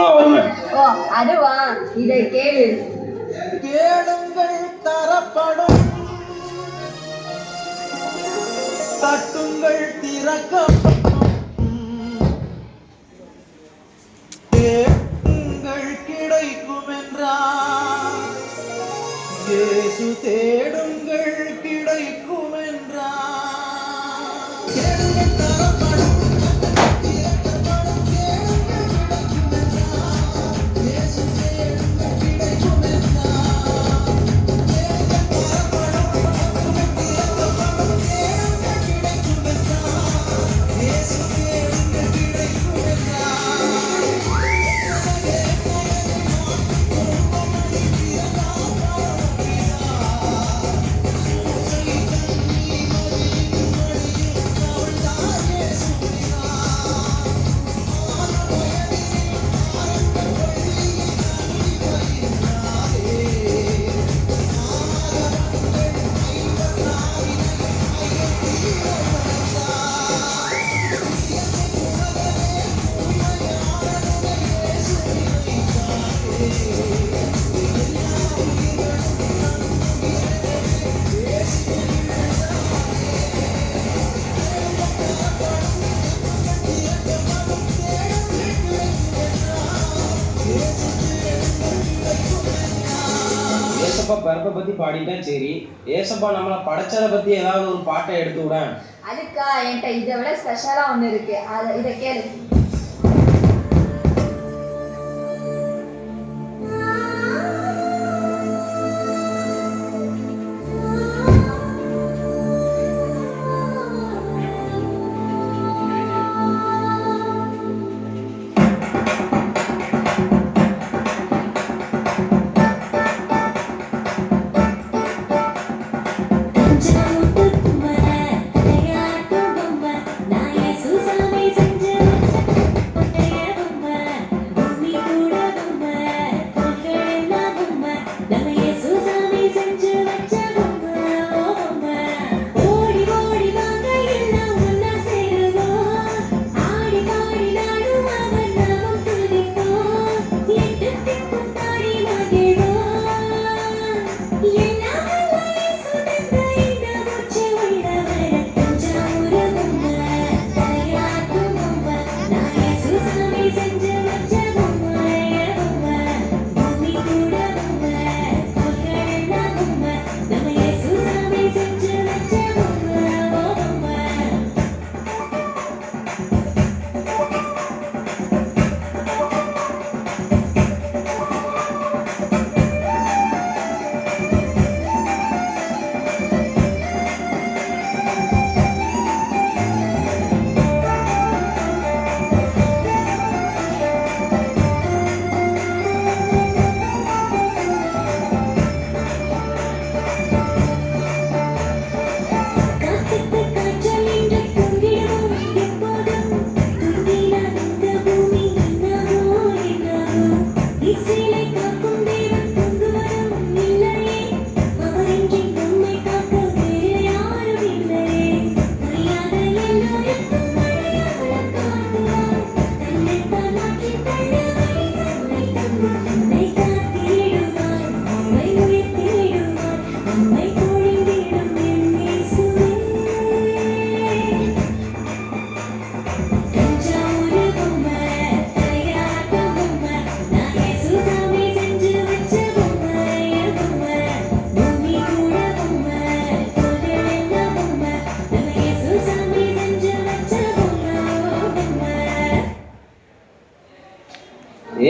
ஓ அதுவா, இதை கேளு. கேளுங்கள் தரப்படும், தட்டுங்கள் திறக்கப்படும், தேடுங்கள் கிடைக்கும் என்றார். இயேசு தேடுங்கள் கிடைக்கும் என்றார். கேளுங்கள் தரப்படும், திறக்கப்படும், தேடுங்கள் கிடைக்கும் என்றார். இயேசு தேடுங்கள் கிடைக்கும் என்றார். கேளுங்கள் தரப்படும், திறக்கப்படும், தேடுங்கள் கிடைக்கும் என்றார். இயேசு தேடுங்கள் கிடைக்கும் என்றார். ஏசப்பா பிறப்பை பத்தி பாடிட்டேன். சரி, ஏசப்பா நம்மளை படைச்சதை பத்தி ஏதாவது ஒரு பாட்டை எடுத்து விட. அதுக்கா என்கிட்ட இதை விட ஸ்பெஷலா ஒண்ணு இருக்கு, இதை கேளு.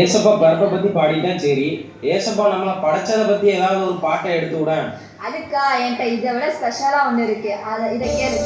ஏசப்பா பிறப்பை பத்தி பாடிட்டேன். சரி, ஏசப்பா நம்மளை படைச்சதை பத்தி ஏதாவது ஒரு பாட்டை எடுத்து விட. அதுக்கா என்கிட்ட இதை விட ஸ்பெஷலா ஒண்ணு இருக்கு, இதை கேளு.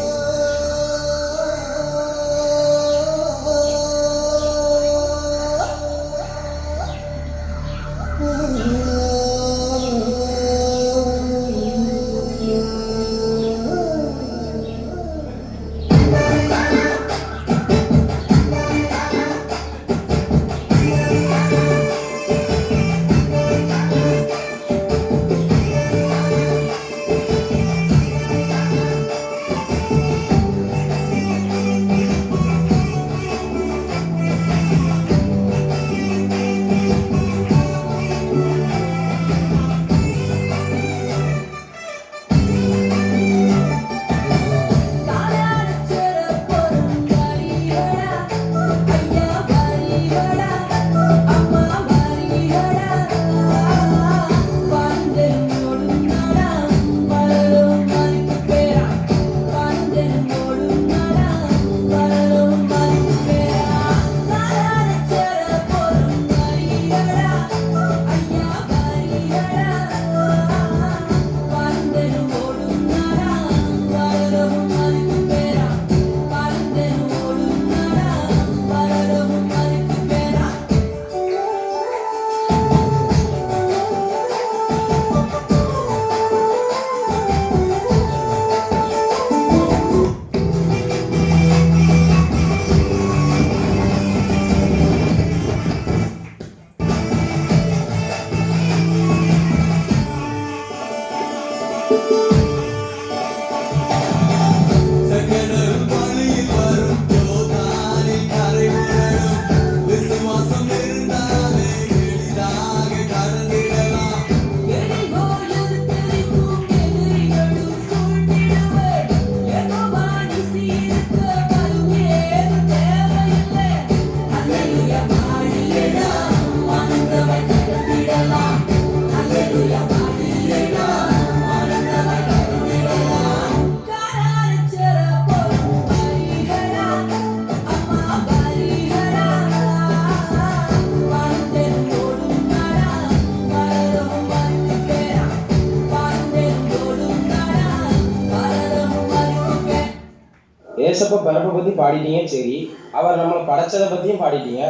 ஏசப்பா பிறப்பை பற்றி பாடிட்டீங்க, சரி. அவர் நம்மளை படைச்சதை பற்றியும் பாடிட்டீங்க.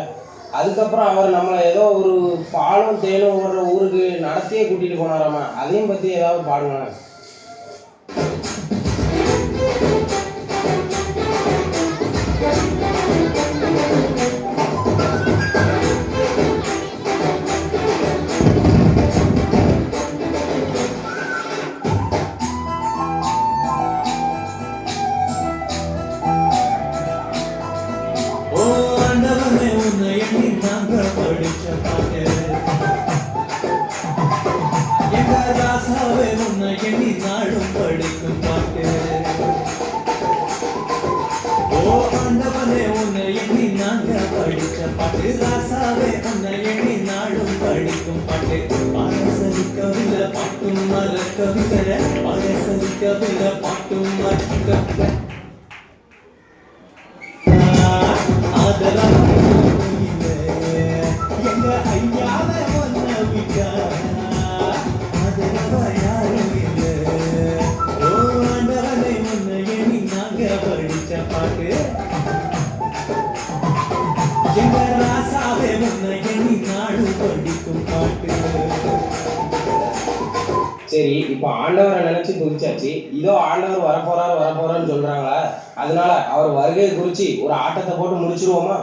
அதுக்கப்புறம் அவர் நம்மளை ஏதோ ஒரு பாலும் தேனும் ஒரு ஊருக்கு நடத்தியே கூட்டிகிட்டு போனாராமா, அதையும் பற்றி ஏதாவது பாடுங்க. ஓ ஆண்டவனே உன்னை எண்ணி நாங்க படிச்ச பாட்டு எங்க ராசாவே உன்னை எண்ணி நாடும் படிக்கும் பாட்டு ஓ ஆண்டவனே உன்னை எண்ணி நாங்க படிச்ச பாட்டு ராசாவே உன்னை எண்ணி நாடும் படிக்கும் பாட்டு பாரசரிக்கவில்லை பாட்டும் மறக்கவில்லை பாரசரிக்கவில்லை பாட்டும் மறக்கவில்லை எங்க ஐயாவ ஒன்ன விட்டா அதரவ யாரும் இல்லை ஓ ஆண்டவனை ஒன்ன எண்ணி நாங்க படிச்ச பாட்டு எங்க ராசாவே ஒன்ன எண்ணி நாடு படிக்கும் பாட்டு. சரி, இப்போ ஆண்டவரை நினைச்சு துதிச்சாச்சு. இதோ ஆண்டவர் வரப்போறாருன்னு சொல்றாங்களா, அதனால அவர் வருகையை குறிச்சு ஒரு ஆட்டத்தை போட்டு முடிச்சிருவோமா?